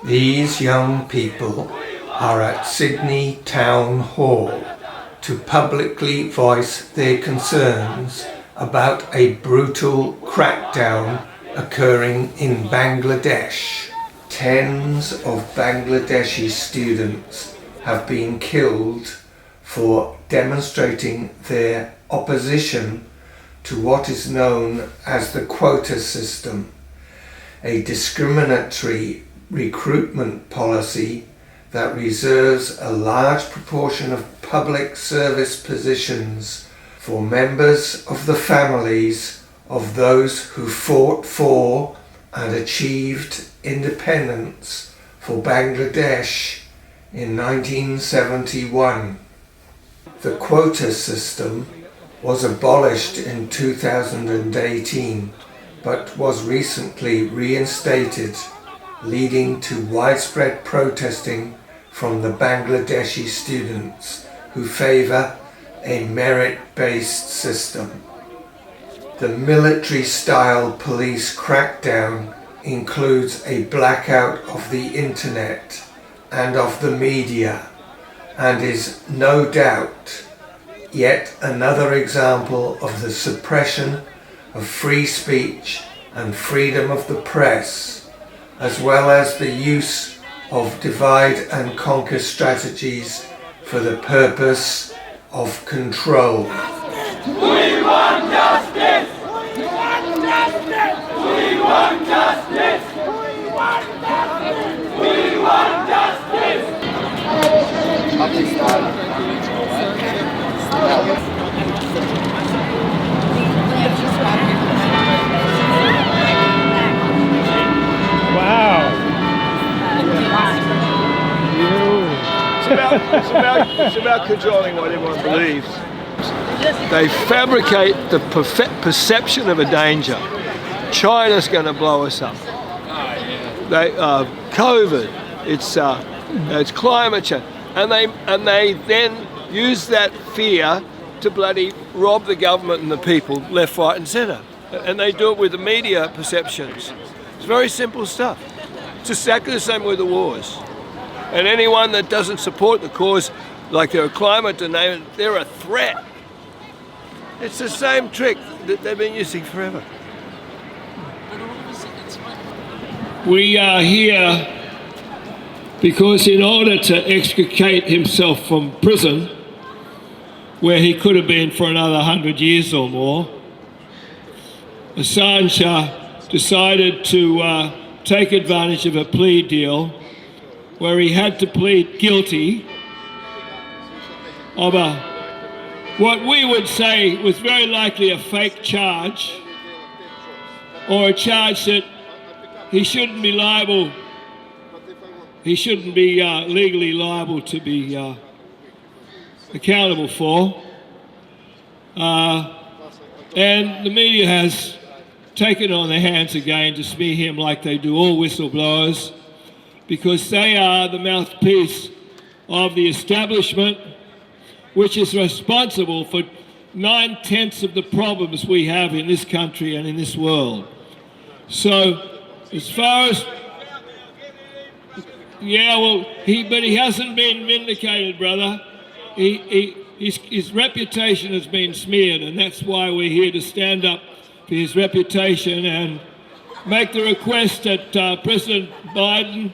These young people are at Sydney Town Hall to publicly voice their concerns about a brutal crackdown occurring in Bangladesh. Tens of Bangladeshi students have been killed for demonstrating their opposition to what is known as the quota system, a discriminatory recruitment policy that reserves a large proportion of public service positions for members of the families of those who fought for and achieved independence for Bangladesh in 1971. The quota system was abolished in 2018, but was recently reinstated, leading to widespread protesting from the Bangladeshi students who favour a merit-based system. The military-style police crackdown includes a blackout of the internet and of the media, and is no doubt yet another example of the suppression of free speech and freedom of the press, as well as the use of divide and conquer strategies for the purpose of control. We want justice! We want justice! We want justice! We want justice! We want justice! Wow. It's about controlling what everyone believes. They fabricate the perception of a danger. China's going to blow us up. COVID, it's climate change, and they then use that fear to bloody rob the government and the people left, right, and centre. And they do it with the media perceptions. It's very simple stuff. It's exactly the same with the wars. And anyone that doesn't support the cause, like they're a climate denier, they're a threat. It's the same trick that they've been using forever. We are here because in order to extricate himself from prison, where he could have been for another 100 years or more, Assange decided to take advantage of a plea deal where he had to plead guilty of what we would say was very likely a fake charge, or a charge that he shouldn't be liable, he shouldn't be legally liable to be accountable for. And the media has taken on their hands again to smear him like they do all whistleblowers, because they are the mouthpiece of the establishment, which is responsible for 9/10 of the problems we have in this country and in this world. So, as far as... Yeah, well, he hasn't been vindicated, brother. His reputation has been smeared, and that's why we're here to stand up for his reputation and make the request that President Biden,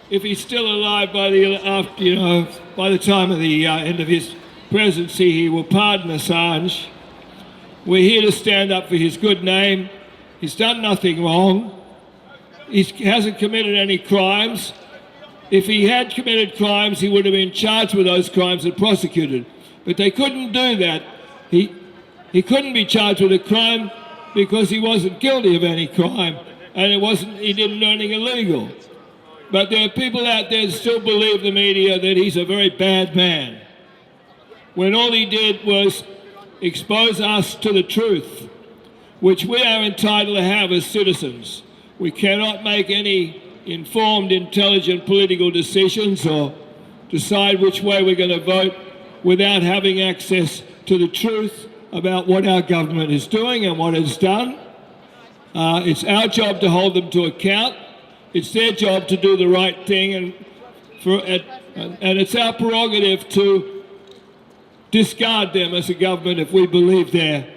if he's still alive by the time of the end of his presidency, he will pardon Assange. We're here to stand up for his good name. He's done nothing wrong. He hasn't committed any crimes. If he had committed crimes, he would have been charged with those crimes and prosecuted. But they couldn't do that. He couldn't be charged with a crime because he wasn't guilty of any crime, and he didn't do anything illegal. But there are people out there that still believe the media that he's a very bad man, when all he did was expose us to the truth, which we are entitled to have as citizens. We cannot make any informed, intelligent political decisions or decide which way we're going to vote without having access to the truth about what our government is doing and what it's done. It's our job to hold them to account. It's their job to do the right thing, and it's our prerogative to discard them as a government if we believe their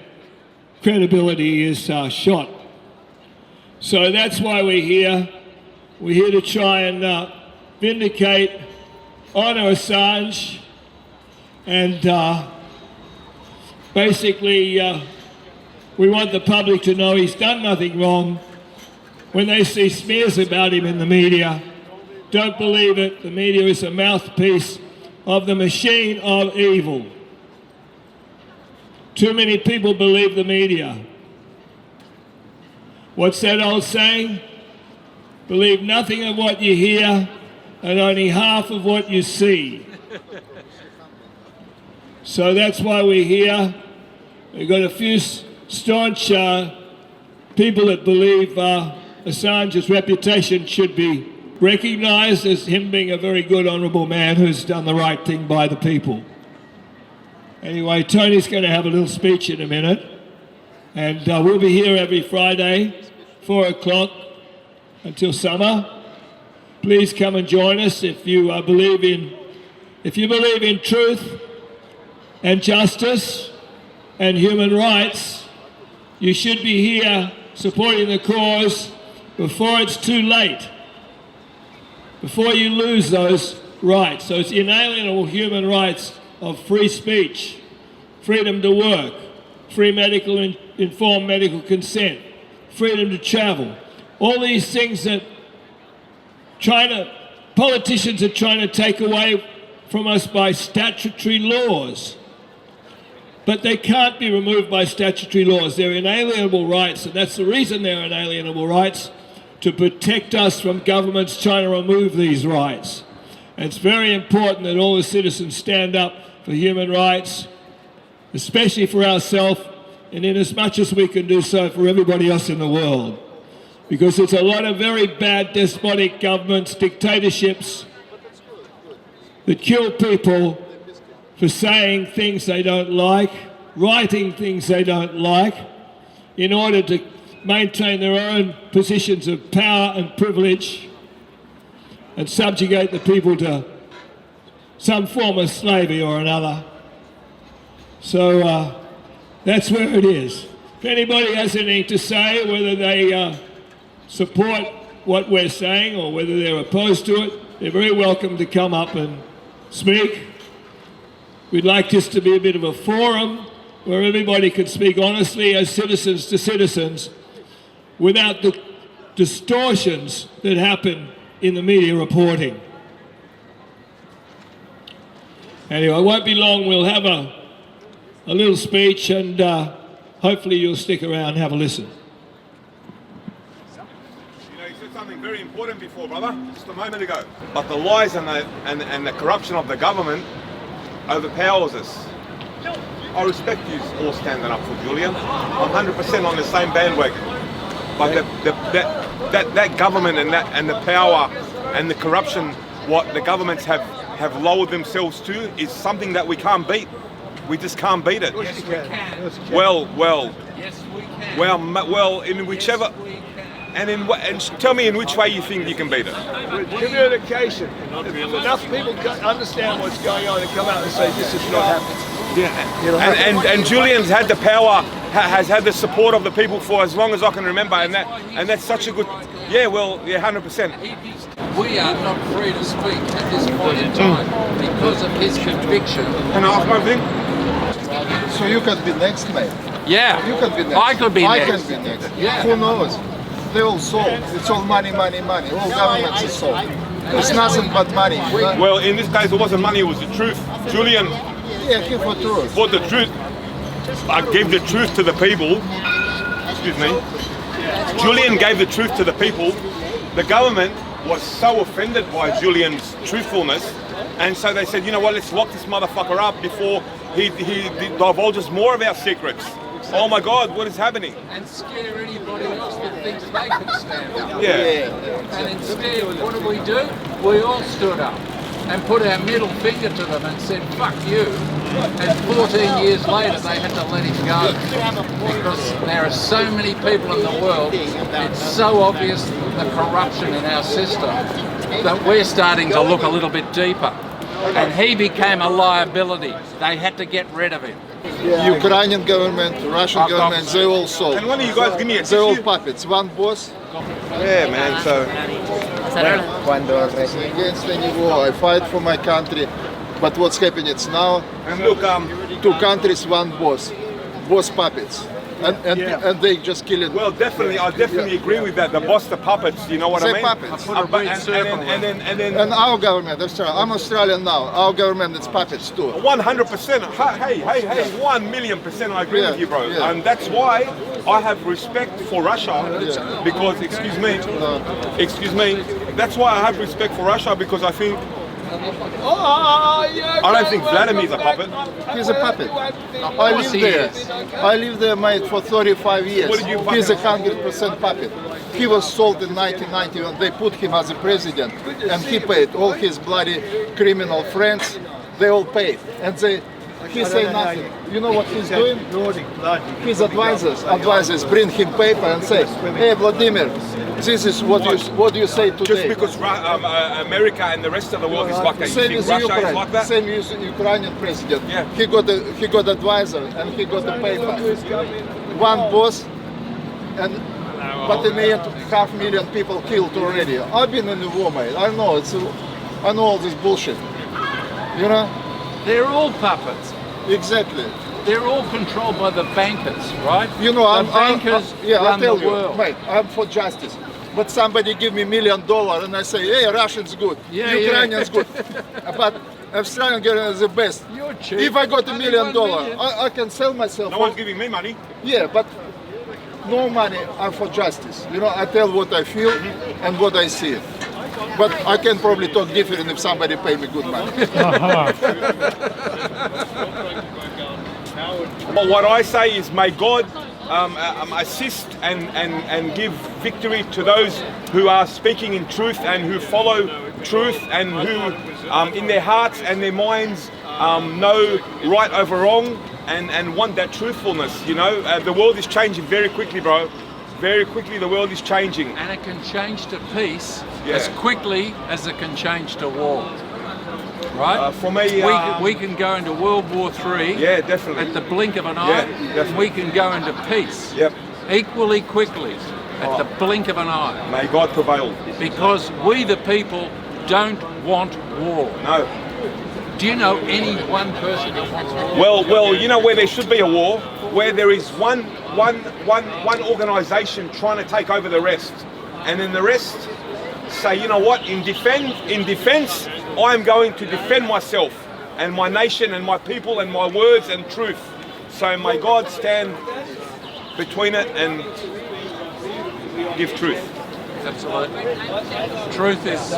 credibility is shot. So that's why we're here. We're here to try and vindicate, honour Assange, and basically we want the public to know he's done nothing wrong. When they see smears about him in the media, don't believe it. The media is a mouthpiece of the machine of evil. Too many people believe the media. What's that old saying? Believe nothing of what you hear and only half of what you see. So that's why we're here. We've got a few staunch people that believe Assange's reputation should be recognised as him being a very good, honourable man who's done the right thing by the people. Anyway, Tony's going to have a little speech in a minute, and we'll be here every Friday, 4 o'clock until summer. Please come and join us if you believe in truth and justice and human rights. You should be here supporting the cause before it's too late, before you lose those rights, those inalienable human rights of free speech, freedom to work, free informed medical consent, freedom to travel. All these things that politicians are trying to take away from us by statutory laws. But they can't be removed by statutory laws. They're inalienable rights, and that's the reason they're inalienable rights, to protect us from governments trying to remove these rights. And it's very important that all the citizens stand up for human rights, especially for ourselves, and in as much as we can do so for everybody else in the world. Because there's a lot of very bad despotic governments, dictatorships, that kill people for saying things they don't like, writing things they don't like, in order to maintain their own positions of power and privilege and subjugate the people to some form of slavery or another. So that's where it is. If anybody has anything to say, whether they support what we're saying or whether they're opposed to it, they're very welcome to come up and speak. We'd like this to be a bit of a forum where everybody can speak honestly as citizens to citizens without the distortions that happen in the media reporting. Anyway, it won't be long. We'll have a little speech, and hopefully you'll stick around and have a listen. You know, you said something very important before, brother, just a moment ago. But the lies and the corruption of the government overpowers us. I respect you all standing up for Julian. I'm 100% on the same bandwagon. But that government and the power and the corruption, what the governments have lowered themselves to, is something that we can't beat. We just can't beat it. Yes, we can. Well. Yes, we can. Well, in whichever. And tell me in which way you think you can beat it. With communication. If enough people understand what's going on and come out and say this is not happening. Yeah. And Julian's had the power, has had the support of the people for as long as I can remember, and that's such a good. Yeah, well, yeah, 100%. We are not free to speak at this point in time because of his conviction. Can I ask one thing? So you can be next, mate. Yeah, You can be next. I could be I next. can be next. Yeah. Who knows? They all sold. It's all money. All governments are sold. It's nothing but money. Well, in this case, it wasn't money; it was the truth. Julian Yeah, keep for truth. fought the truth. I gave the truth to the people. Excuse me. Julian gave the truth to the people. The government was so offended by Julian's truthfulness, and so they said, you know what, let's lock this motherfucker up before he divulges more of our secrets. Oh my God, what is happening? And scare anybody else that thinks they can stand up. Yeah. And instead, what do? We all stood up and put our middle finger to them and said, fuck you. And 14 years later, they had to let him go. Because there are so many people in the world, it's so obvious the corruption in our system that we're starting to look a little bit deeper. And he became a liability. They had to get rid of him. Ukrainian government, Russian government, they all sold. Can one of you guys give me a They're all tissue? puppets. One boss. Yeah, man, so... Against any war. I fight for my country. But what's happening it's now? And look, Two countries, one boss. Boss puppets. And they just kill it. well, definitely, I definitely agree with that. The boss, the puppets, you know what I They mean? puppets. And then And our government, Australia, I'm Australian now. Our government is puppets too. 100%. Hey, 1,000,000% I agree with you, bro. Yeah. And that's why I have respect for Russia because, excuse me, that's why I have respect for Russia because I think, I don't think Vladimir's a puppet. He's a puppet. I live he there. is. I lived there, mate, for 35 years. What did you He's a 100% puppet. He was sold in 1990 when they put him as a president, and he paid all his bloody criminal friends. They all paid, and he say nothing. You know what he's doing? His advisors bring him paper and say, "Hey, Vladimir, this is what you say today." Just because America and the rest of the world is like that, you Same think as Russia Ukraine. is like that? Same as Ukrainian president. Yeah. He got advisor and he got the paper. One boss, but in the end, 500,000 people killed already. I've been in the war, mate. I know all this bullshit. You know? They're all puppets. Exactly. They're all controlled by the bankers, right? You know, the bankers I'll run tell the you, world. mate, I'm for justice. But somebody give me $1 million and I say, hey, Russians good, Ukrainians good, but Australian government is the best. You're cheap. If I got $1 million, I can sell myself. No one's giving me money. Yeah, but no money. I'm for justice. You know, I tell what I feel and what I see. But I can probably talk different if somebody pay me good money. Well, what I say is may God assist and give victory to those who are speaking in truth and who follow truth and who in their hearts and their minds know right over wrong and want that truthfulness. You know, the world is changing very quickly, bro. Very quickly the world is changing. And it can change to peace as quickly as it can change to war. Right? For me, we can go into World War III definitely. at the blink of an eye. definitely. We can go into peace equally quickly at the blink of an eye. May God prevail. Because we the people don't want war. No. Do you know any one person that wants war? Well, you know where there should be a war? Where there is one organisation trying to take over the rest. And then the rest say, you know what, in defence, I'm going to defend myself and my nation and my people and my words and truth. So may God stand between it and give truth. Absolutely. Truth is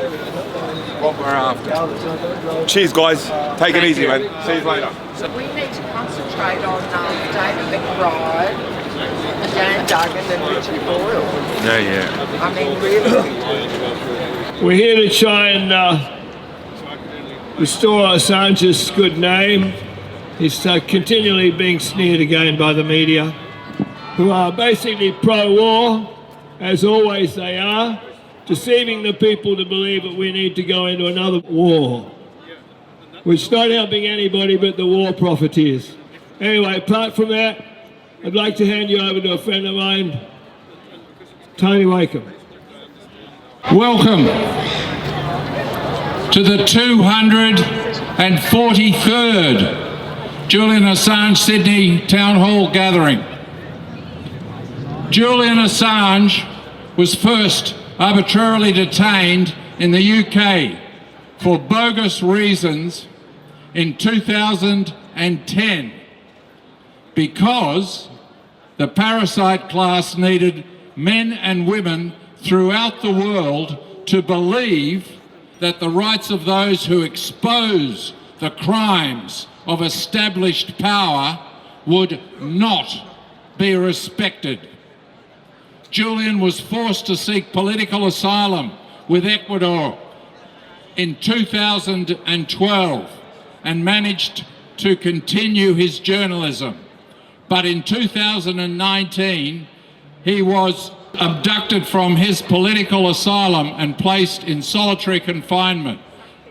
what we're after. Cheers, guys. Take it easy, man. See you later. We need to concentrate on David McBride and Dan Duggan and Richard Boyle. Yeah. I mean, really. We're here to try and restore Assange's good name. He's continually being sneered again by the media, who are basically pro-war, as always they are, deceiving the people to believe that we need to go into another war, which is not helping anybody but the war profiteers. Anyway, apart from that, I'd like to hand you over to a friend of mine, Tony Wakeham. Welcome to the 243rd Julian Assange Sydney Town Hall gathering. Julian Assange was first arbitrarily detained in the UK for bogus reasons in 2010 because the parasite class needed men and women throughout the world to believe that the rights of those who expose the crimes of established power would not be respected. Julian was forced to seek political asylum with Ecuador in 2012 and managed to continue his journalism. But in 2019, he was abducted from his political asylum and placed in solitary confinement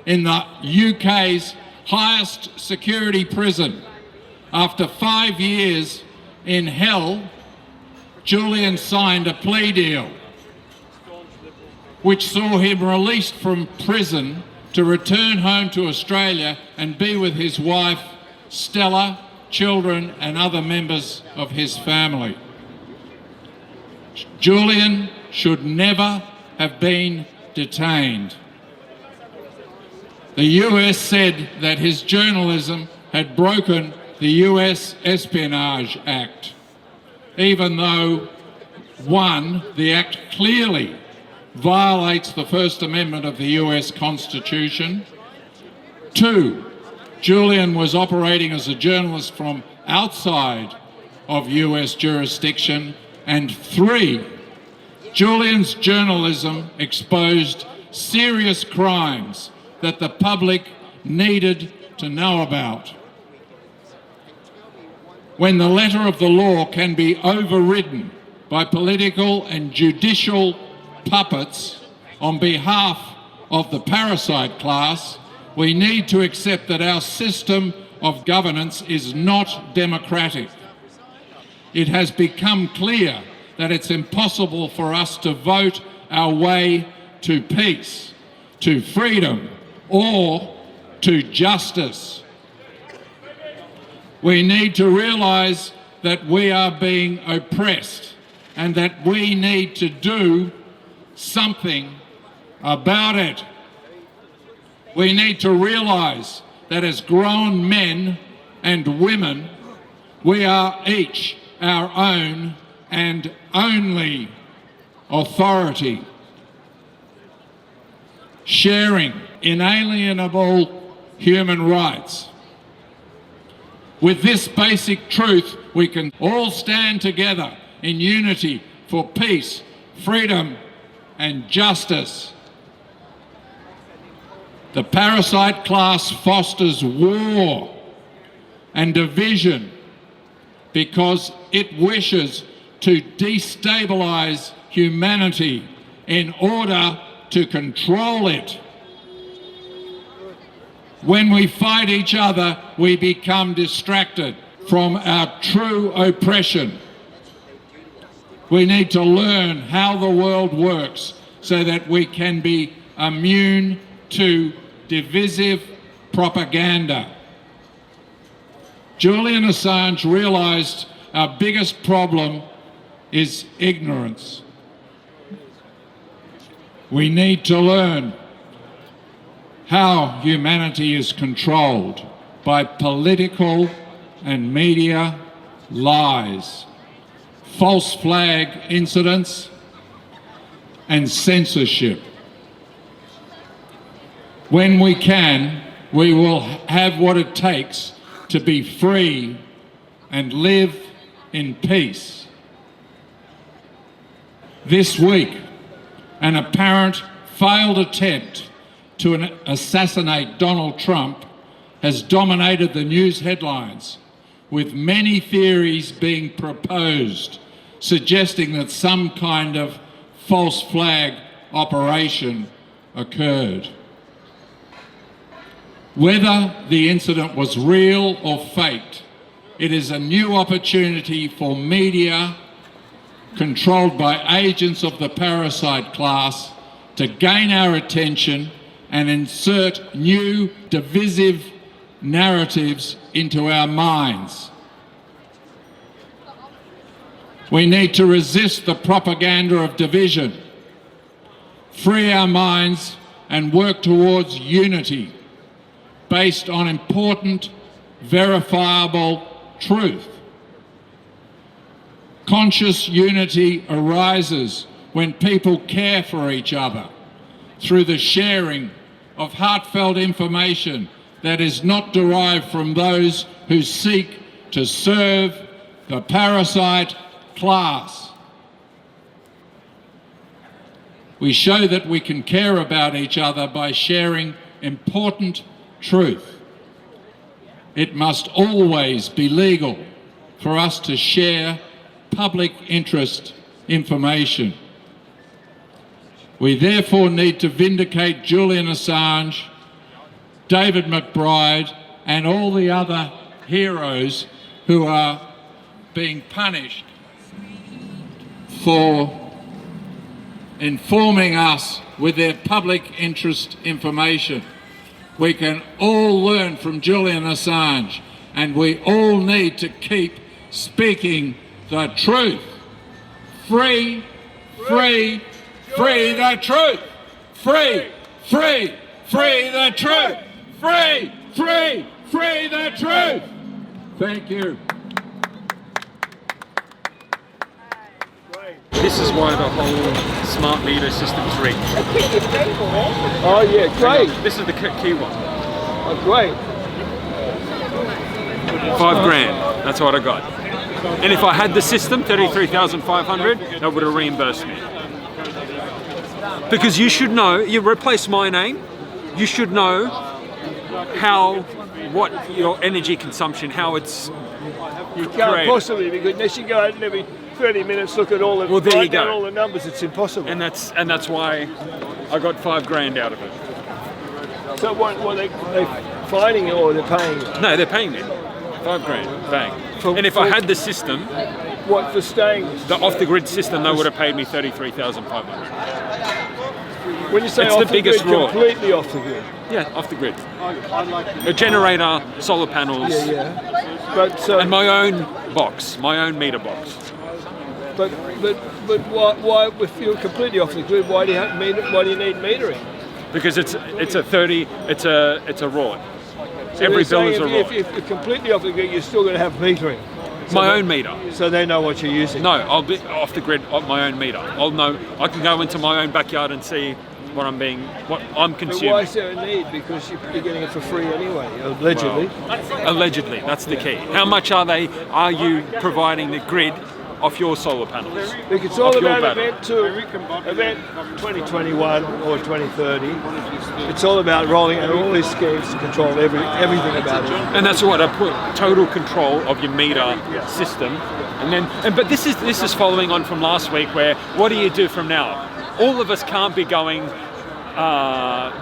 in the UK's highest security prison. After 5 years in hell, Julian signed a plea deal which saw him released from prison to return home to Australia and be with his wife, Stella, children and other members of his family. Julian should never have been detained. The US said that his journalism had broken the US Espionage Act, even though, one, the Act clearly violates the First Amendment of the US Constitution. Two, Julian was operating as a journalist from outside of US jurisdiction. And three, Julian's journalism exposed serious crimes that the public needed to know about. When the letter of the law can be overridden by political and judicial puppets on behalf of the parasite class, we need to accept that our system of governance is not democratic. It has become clear that it's impossible for us to vote our way to peace, to freedom, or to justice. We need to realise that we are being oppressed and that we need to do something about it. We need to realise that as grown men and women, we are each our own and only authority. Sharing inalienable human rights. With this basic truth, we can all stand together in unity for peace, freedom, and justice. The parasite class fosters war and division because it wishes to destabilise humanity in order to control it. When we fight each other, we become distracted from our true oppression. We need to learn how the world works so that we can be immune to divisive propaganda. Julian Assange realised our biggest problem is ignorance. We need to learn how humanity is controlled by political and media lies, false flag incidents, and censorship. When we can, we will have what it takes to be free and live in peace. This week, an apparent failed attempt to assassinate Donald Trump has dominated the news headlines, with many theories being proposed suggesting that some kind of false flag operation occurred. Whether the incident was real or faked, it is a new opportunity for media controlled by agents of the parasite class to gain our attention and insert new divisive narratives into our minds. We need to resist the propaganda of division, free our minds and work towards unity based on important, verifiable truth. Conscious unity arises when people care for each other through the sharing of heartfelt information that is not derived from those who seek to serve the parasite class. We show that we can care about each other by sharing important truth. It must always be legal for us to share public interest information. We therefore need to vindicate Julian Assange, David McBride, and all the other heroes who are being punished for informing us with their public interest information. We can all learn from Julian Assange, and we all need to keep speaking the truth. Free, free, free the truth. Free, free, free the truth. Free, free, free the truth. Thank you. This is why the whole smart meter system's rigged. Oh yeah, great. This is the key one. Oh, great. $5,000, that's what I got. And if I had the system, 33,500, that would have reimbursed me. Because you should know, you replace my name, you should know what your energy consumption, how it's You can't created. possibly, because unless you go out and every 30 minutes look at all the, Well, there you write down go. all the numbers, it's impossible. And that's why I got $5,000 out of it. So what they fining you or they're paying you? No, they're paying me $5,000, bang. And if I had the system, What for staying? the off-the-grid system, they would have paid me $33,500. When you say It's off the biggest grid, reward. completely off the grid. Yeah, off the grid. A generator, solar panels, Yeah. But so, and my own box, my own meter box. but why if you're completely off the grid? Why do you have why do you need metering? Because it's a raw. So Every they're bill is saying a raw. if you're completely off the grid, you're still going to have metering. So My they- own meter. So they know what you're using. No, I'll be off the grid on my own meter. I'll know. I can go into my own backyard and see what I'm But consuming. why is there a need? Because you're getting it for free anyway, allegedly. Allegedly, that's the key. How much are you providing the grid off your solar panels? Look, it's all Off your about battery. event 2021 or 2030. It's all about rolling out all these schemes to control everything about it. And that's what I put total control of your meter system. But this is following on from last week, where what do you do from now? All of us can't be going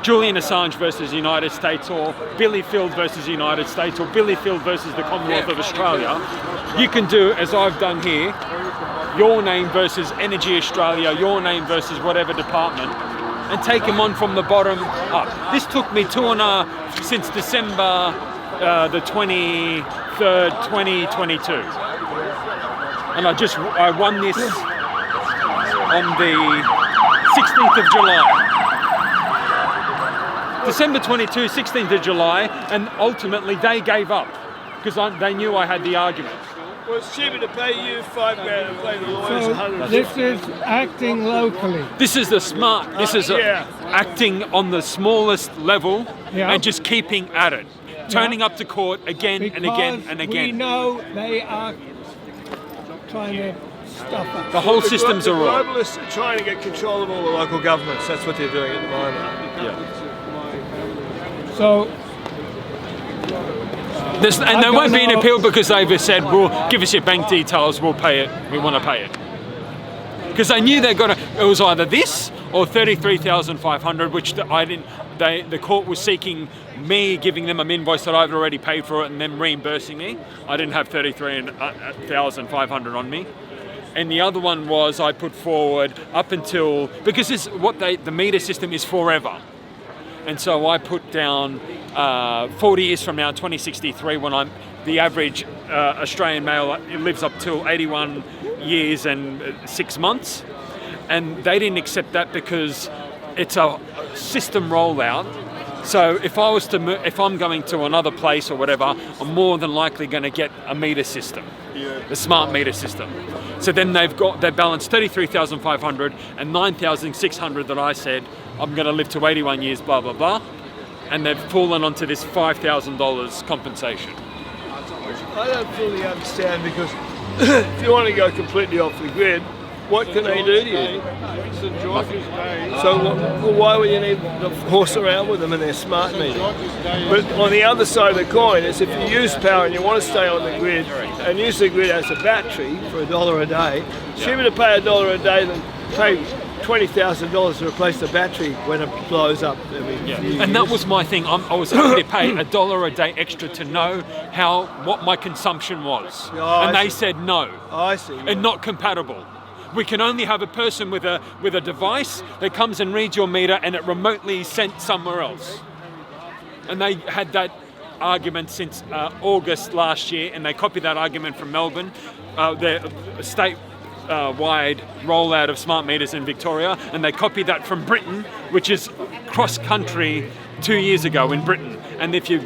Julian Assange versus the United States, or Billy Field versus the United States, or Billy Field versus the Commonwealth of Australia. You can do, as I've done here, your name versus Energy Australia, your name versus whatever department, and take them on from the bottom up. This took me since December the 23rd, 2022. And I won this on the 16th of July. December 22, 16th of July, and ultimately they gave up because they knew I had the argument. Well, it's cheaper to pay you $5,000 and pay the lawyers So $100. this is acting locally. This is acting on the smallest level and just keeping at it. Turning up to court again and again and again. We know they are trying to stuff up. The whole system's a The raw. globalists are trying to get control of all the local governments. That's what they're doing at the moment. Yeah. So And there won't be an appeal because they've said, well, give us your bank details, we'll pay it, we want to pay it. Because they knew it was either this or 33,500, which the court was seeking me giving them an invoice that I've already paid for it and them reimbursing me. I didn't have 33,500 on me. And the other one was I put forward up until, because the meter system is forever. And so I put down 40 years from now, 2063, when the average Australian male lives up till 81 years and 6 months. And they didn't accept that because it's a system rollout. So if I'm going to another place or whatever, I'm more than likely going to get a meter system, the smart meter system. So then they balanced 33,500 and 9,600 that I said I'm going to live to 81 years, blah blah blah, and they've fallen onto this $5,000 compensation. I don't fully understand, because if you want to go completely off the grid, what can they do to you? So why would you need to horse around with them and their smart meters? But on the other side of the coin is, if you use power and you want to stay on the grid and use the grid as a battery for $1 a day, it's cheaper to pay $1 a day than pay $20,000 to replace the battery when it blows up. And that was my thing. I was happy to pay $1 a day extra to know what my consumption was. And they said no. I see. And not compatible. We can only have a person with a device that comes and reads your meter, and it remotely sent somewhere else. And they had that argument since August last year, and they copied that argument from Melbourne, their state-wide rollout of smart meters in Victoria, and they copied that from Britain, which is cross-country 2 years ago in Britain. And if you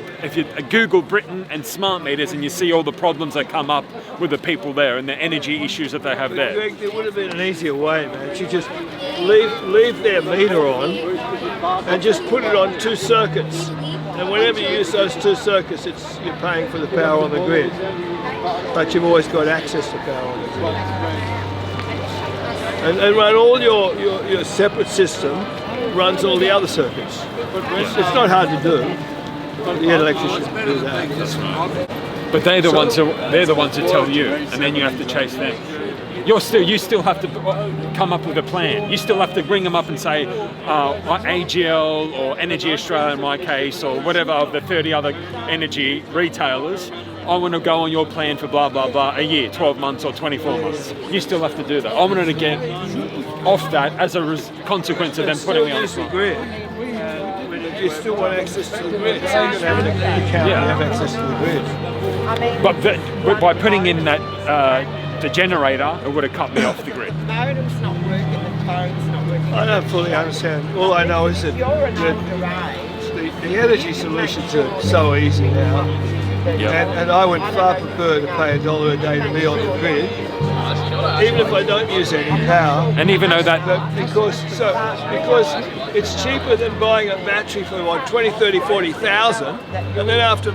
Google Britain and smart meters, and you see all the problems that come up with the people there and the energy issues that they have there. Greg, there would have been an easier way, man. You just leave their meter on and just put it on 2 circuits. And whenever you use those 2 circuits, you're paying for the power on the grid. But you've always got access to power on the grid. And run all your separate system, runs all the other circuits. It's not hard to do. The electricians do that. But they're the ones who tell you, and then you have to chase them. You still have to come up with a plan. You still have to bring them up and say, AGL or Energy Australia in my case, or whatever of the 30 other energy retailers, I want to go on your plan for blah, blah, blah, a year, 12 months or 24 months. You still have to do that. I wanted to get off that as a consequence of them putting me on the grid. You still want access to the grid. So you can have access to the grid. But by putting in that the generator, it would have cut me off the grid. The modem's not working, the phone's not working. I don't fully understand. All I know is that the energy solutions are so easy now. And I would far prefer to pay $1 a day to be on the grid, even if I don't use any power. And even though that... Because it's cheaper than buying a battery for 20, 30, 40,000, and then after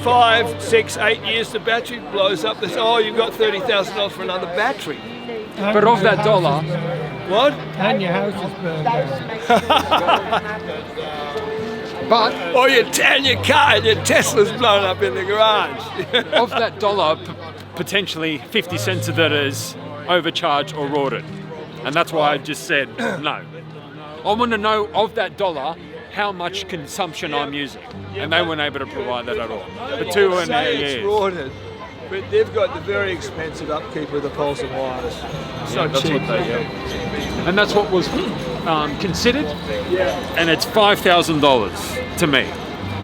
5, 6, 8 years the battery blows up. They say, oh, you've got $30,000 for another battery. But of that dollar... What? And your house is burned down. Or your car and your Tesla's blown up in the garage. Of that dollar, potentially 50 cents of it is overcharged or rorted. And that's why I just said no. I want to know of that dollar how much consumption I'm using. And they weren't able to provide that at all. For 2.5 years. Rorted, but they've got the very expensive upkeep of the poles and wires. It's not cheap. And that's what was considered, and it's $5,000 to me.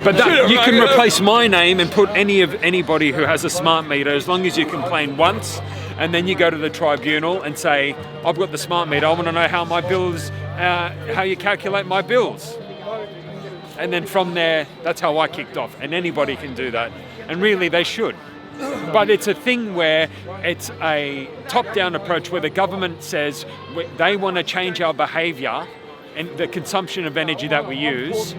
But that, you can replace my name and put anybody who has a smart meter, as long as you complain once, and then you go to the tribunal and say, I've got the smart meter, I want to know how my bills, how you calculate my bills. And then from there, that's how I kicked off, and anybody can do that, and really they should. But it's a thing where it's a top-down approach where the government says they want to change our behaviour and the consumption of energy that we use,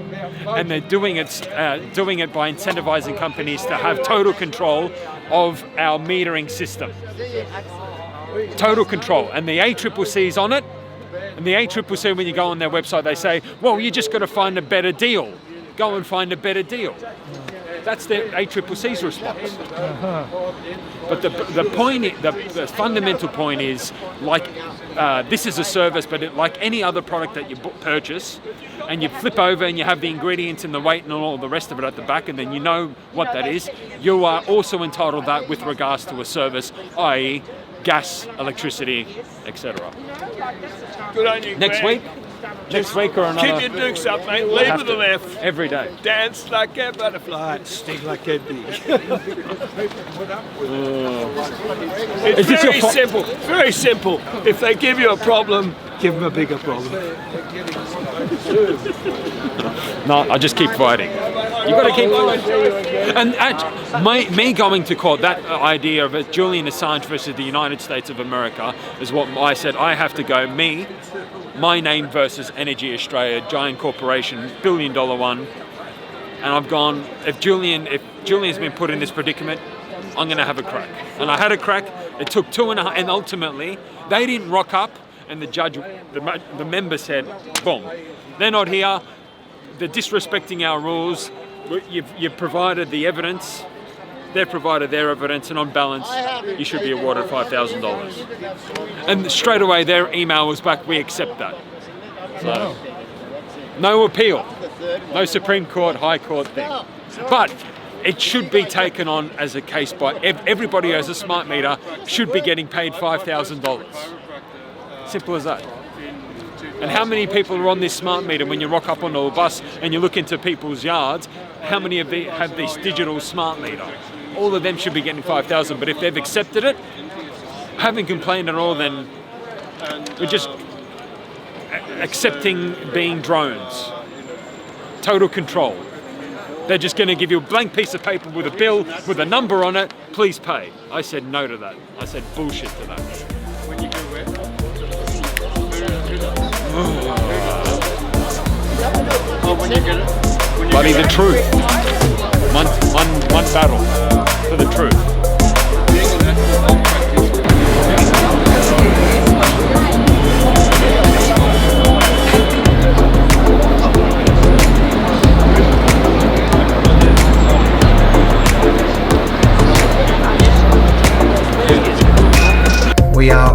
and they're doing it by incentivising companies to have total control of our metering system. Total control. And the ACCC's on it, and the ACCC, when you go on their website, they say, well, you just got to find a better deal. Go and find a better deal. That's the ACCC's response. But the point, the fundamental point is, like, this is a service, but like any other product that you purchase, and you flip over and you have the ingredients and the weight and all the rest of it at the back, and then you know what that is, you are also entitled to that with regards to a service, i.e. gas, electricity, etc. Good on you, Next week or another. Keep your dukes up, mate. Lead with the left. Every day. Dance like a butterfly. Sting like a bee. It's very simple. Very simple. If they give you a problem, give them a bigger problem. No, I just keep fighting. You've got to keep fighting. And me going to court, that idea of Julian Assange versus the United States of America is what I said. I have to go, my name versus Energy Australia, giant corporation, $1 billion one, and I've gone, if Julian's been put in this predicament, I'm going to have a crack. And I had a crack. It took 2.5, and ultimately they didn't rock up, and the judge, the member said, boom, they're not here. They're disrespecting our rules. You've provided the evidence. They've provided their evidence, and on balance, you should be awarded $5,000. And straight away, their email was back, we accept that. So, no appeal, no Supreme Court, High Court thing. But it should be taken on as a case by everybody who has a smart meter should be getting paid $5,000. Simple as that. And how many people are on this smart meter when you rock up onto a bus and you look into people's yards? How many of them have this digital smart meter? All of them should be getting $5,000. But if they've accepted it, haven't complained at all, then we're just accepting being drones. Total control. They're just going to give you a blank piece of paper with a bill with a number on it. Please pay. I said no to that. I said bullshit to that. When you go where? When you get it? Buddy, the truth. One battle for the truth. We are